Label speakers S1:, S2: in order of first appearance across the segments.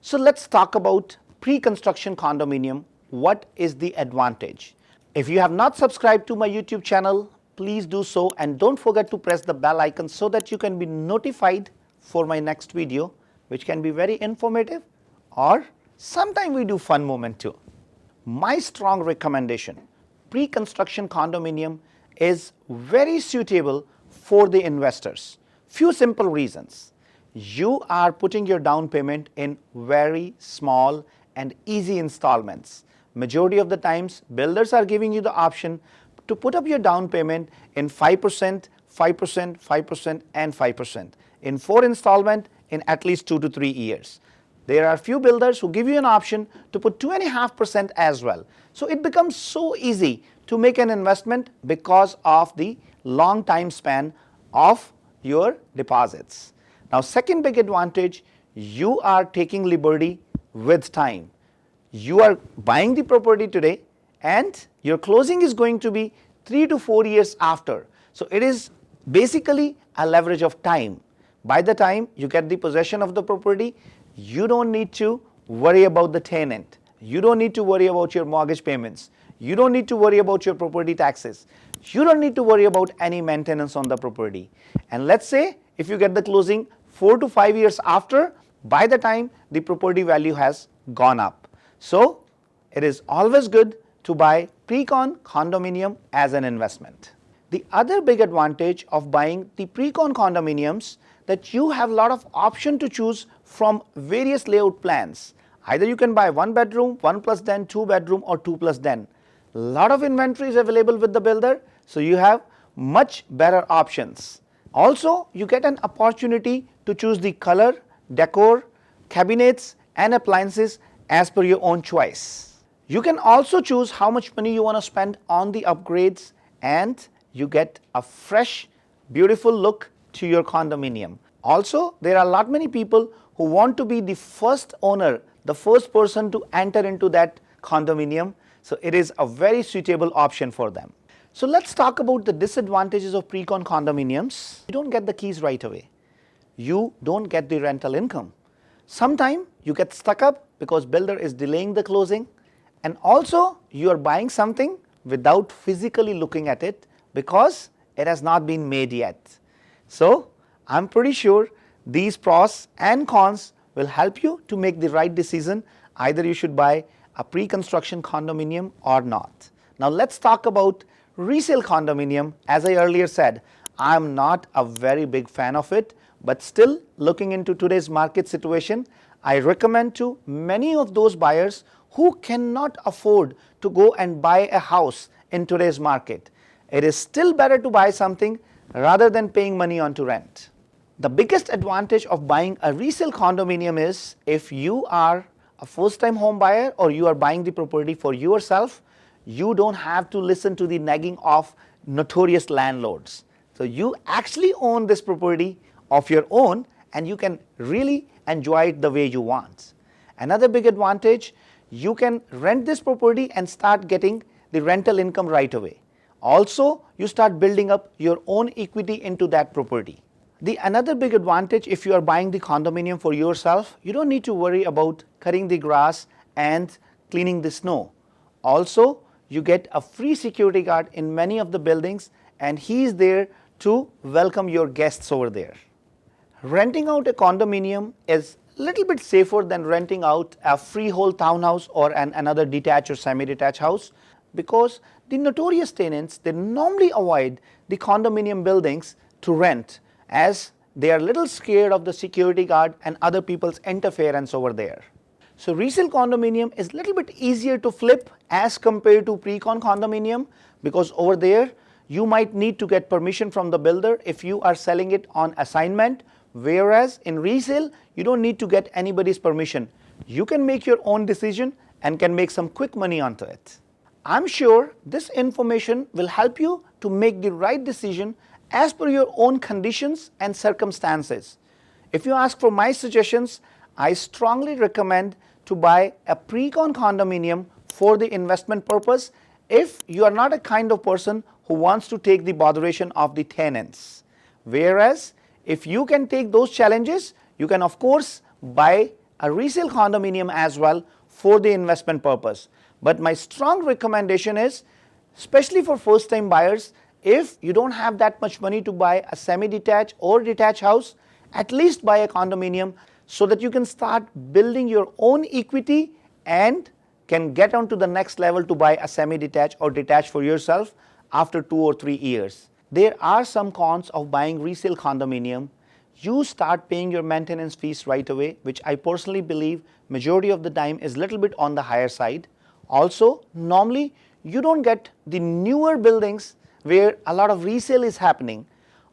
S1: So let's talk about pre-construction condominium. What is the advantage? If you have not subscribed to my YouTube channel, please do so, and don't forget to press the bell icon so that you can be notified for my next video, which can be very informative, or sometime we do fun moment too. My strong recommendation, pre-construction condominium is very suitable for the investors. Few simple reasons. You are putting your down payment in very small and easy installments. Majority of the times, builders are giving you the option to put up your down payment in 5%, 5%, 5%, and 5% in 4 installment in at least 2 to 3 years. There are few builders who give you an option to put 2.5% as well. So it becomes so easy to make an investment because of the long time span of your deposits. Now, second big advantage, you are taking liberty with time. You are buying the property today and your closing is going to be 3 to 4 years after. So it is basically a leverage of time. By the time you get the possession of the property, you don't need to worry about the tenant. You don't need to worry about your mortgage payments. You don't need to worry about your property taxes. You don't need to worry about any maintenance on the property. And let's say if you get the closing 4 to 5 years after, by the time the property value has gone up. So it is always good to buy pre-con condominium as an investment. The other big advantage of buying the pre-con condominiums that you have a lot of option to choose from various layout plans. Either you can buy 1 bedroom, 1 plus den, 2 bedroom, or 2 plus den. Lot of inventory is available with the builder, so you have much better options. Also, you get an opportunity to choose the color, decor, cabinets, and appliances as per your own choice. You can also choose how much money you want to spend on the upgrades, and you get a fresh, beautiful look to your condominium. Also, there are a lot many people who want to be the first owner, the first person to enter into that condominium. So it is a very suitable option for them. So let's talk about the disadvantages of pre-con condominiums. You don't get the keys right away. You don't get the rental income. Sometime you get stuck up because builder is delaying the closing, and also you are buying something without physically looking at it because it has not been made yet. So I'm pretty sure these pros and cons will help you to make the right decision. Either you should buy a pre-construction condominium or not. Now let's talk about resale condominium. As I earlier said, I'm not a very big fan of it, but still looking into today's market situation, I recommend to many of those buyers who cannot afford to go and buy a house in today's market. It is still better to buy something rather than paying money on to rent. The biggest advantage of buying a resale condominium is if you are a first-time home buyer or you are buying the property for yourself, you don't have to listen to the nagging of notorious landlords. So you actually own this property of your own and you can really enjoy it the way you want. Another big advantage, you can rent this property and start getting the rental income right away. Also, you start building up your own equity into that property. The another big advantage, if you are buying the condominium for yourself, you don't need to worry about cutting the grass and cleaning the snow. Also, you get a free security guard in many of the buildings, and he is there to welcome your guests over there. Renting out a condominium is a little bit safer than renting out a freehold townhouse or another detached or semi-detached house, because the notorious tenants, they normally avoid the condominium buildings to rent, as they are a little scared of the security guard and other people's interference over there. So resale condominium is a little bit easier to flip as compared to pre-con condominium, because over there you might need to get permission from the builder if you are selling it on assignment, whereas in resale you don't need to get anybody's permission. You can make your own decision and can make some quick money onto it. I'm sure this information will help you to make the right decision as per your own conditions and circumstances. If you ask for my suggestions, I strongly recommend to buy a pre-con condominium for the investment purpose if you are not a kind of person who wants to take the botheration of the tenants. Whereas if you can take those challenges, you can of course buy a resale condominium as well for the investment purpose. But my strong recommendation is, especially for first time buyers, if you don't have that much money to buy a semi-detached or detached house, at least buy a condominium so that you can start building your own equity and can get on to the next level to buy a semi-detached or detached for yourself after 2 or 3 years. There are some cons of buying resale condominium. You start paying your maintenance fees right away, which I personally believe majority of the time is little bit on the higher side. Also, normally you don't get the newer buildings where a lot of resale is happening.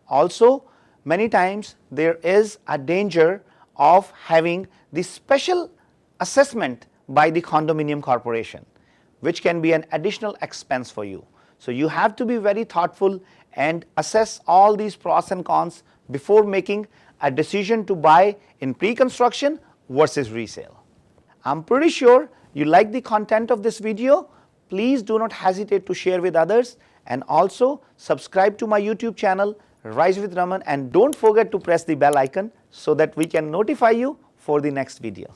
S1: Also, many times there is a danger of having the special assessment by the condominium corporation, which can be an additional expense for you. So you have to be very thoughtful and assess all these pros and cons before making a decision to buy in pre-construction versus resale. I'm pretty sure you like the content of this video. Please do not hesitate to share with others, and also subscribe to my YouTube channel Rise with Raman, and don't forget to press the bell icon so that we can notify you for the next video.